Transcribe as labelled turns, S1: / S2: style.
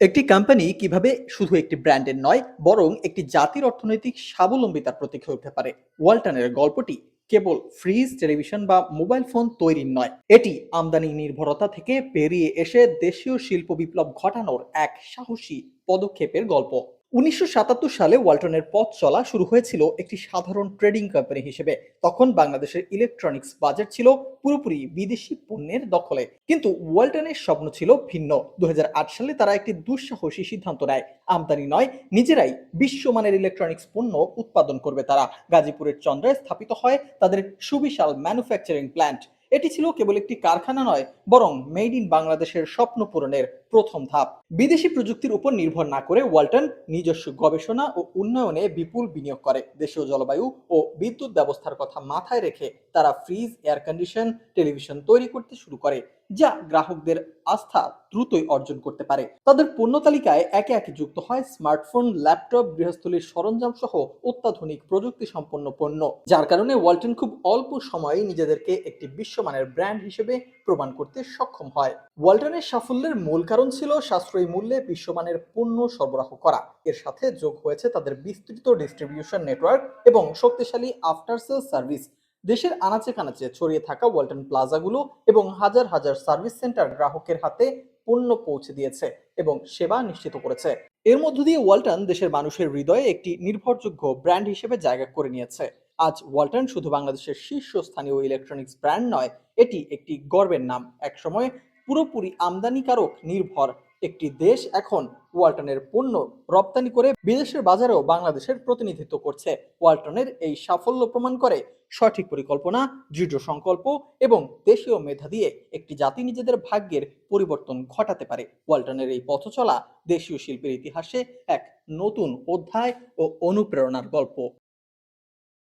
S1: একটি কোম্পানি কিভাবে শুধু একটি ব্র্যান্ডের নয় বরং একটি জাতির অর্থনৈতিক স্বাবলম্বিতার প্রতীক হয়ে উঠতে পারে। ওয়ালটনের গল্পটি কেবল ফ্রিজ, টেলিভিশন বা মোবাইল ফোন তৈরির নয়, এটি আমদানি নির্ভরতা থেকে বেরিয়ে এসে দেশীয় শিল্প বিপ্লব ঘটানোর এক সাহসী পদক্ষেপের গল্প। ১৯৭৭ সালে ওয়ালটনের পথ চলা শুরু হয়েছিল একটি সাধারণ ট্রেডিং কোম্পানি হিসেবে। তখন বাংলাদেশের ইলেকট্রনিক্স বাজার ছিল পুরোপুরি বিদেশি পণ্যের দখলে। কিন্তু ওয়ালটনের স্বপ্ন ছিল ভিন্ন। ২০০৮ সালে তারা একটি দুঃসাহসী সিদ্ধান্ত নেয়। আমদানি নয়, নিজেরাই বিশ্বমানের ইলেকট্রনিক্স পণ্য উৎপাদন করবে তারা। গাজীপুরের চন্দ্রায় স্থাপিত হয় তাদের সুবিশাল ম্যানুফ্যাকচারিং প্ল্যান্ট। এটি ছিল কেবল একটি কারখানা নয়, বরং মেড ইন বাংলাদেশের স্বপ্ন পূরণের প্রথম ধাপ। বিদেশি প্রযুক্তির উপর নির্ভর না করে ওয়ালটন নিজস্ব গবেষণা ও উন্নয়নে বিপুল বিনিয়োগ করে। দেশীয় জলবায়ু ও বিদ্যুৎ ব্যবস্থার কথা মাথায় রেখে তারা ফ্রিজ, এয়ার কন্ডিশন, টেলিভিশন তৈরি করতে শুরু করে, যা গ্রাহকদের আস্থা দ্রুতই অর্জন করতে পারে। তাদের পণ্য তালিকায় একে একে যুক্ত হয় স্মার্টফোন, ল্যাপটপ, গৃহস্থলীর সরঞ্জাম সহ অত্যাধুনিক প্রযুক্তি সম্পন্ন পণ্য, যার কারণে ওয়ালটন খুব অল্প সময়ে নিজেদেরকে একটি বিশ্বমানের ব্র্যান্ড হিসেবে প্রমাণ করতে সক্ষম হয়। ওয়ালটনের সাফল্যের মূল কারণ ছিল সাশ্রয়ী মূল্যে বিশ্বমানের পণ্য সরবরাহ করা। এর সাথে যোগ হয়েছে তাদের বিস্তৃত ডিস্ট্রিবিউশন নেটওয়ার্ক এবং শক্তিশালী আফটার সেল সার্ভিস। দেশের আনাচে কানাচে ছড়িয়ে থাকা ওয়ালটন প্লাজাগুলো এবং হাজার হাজার সার্ভিস সেন্টার গ্রাহকের হাতে পণ্য পৌঁছে দিয়েছে এবং সেবা নিশ্চিত করেছে। এর মধ্য দিয়ে ওয়ালটন দেশের মানুষের হৃদয়ে একটি নির্ভরযোগ্য ব্র্যান্ড হিসেবে জায়গা করে নিয়েছে। আজ ওয়ালটন শুধু বাংলাদেশের শীর্ষস্থানীয় ইলেকট্রনিক্স ব্র্যান্ড নয়, এটি একটি গর্বের নাম। একসময় পুরোপুরি আমদানিকারক নির্ভর একটি দেশ এখন ওয়ালটনের পণ্য রপ্তানি করে বিদেশের বাজারেও বাংলাদেশের প্রতিনিধিত্ব করছে। ওয়ালটনের এই সাফল্য প্রমাণ করে সঠিক পরিকল্পনা, দৃঢ় সংকল্প এবং দেশীয় মেধা দিয়ে একটি জাতি নিজেদের ভাগ্যের পরিবর্তন ঘটাতে পারে। ওয়ালটনের এই পথ চলা দেশীয় শিল্পের ইতিহাসে এক নতুন অধ্যায় ও অনুপ্রেরণার গল্প।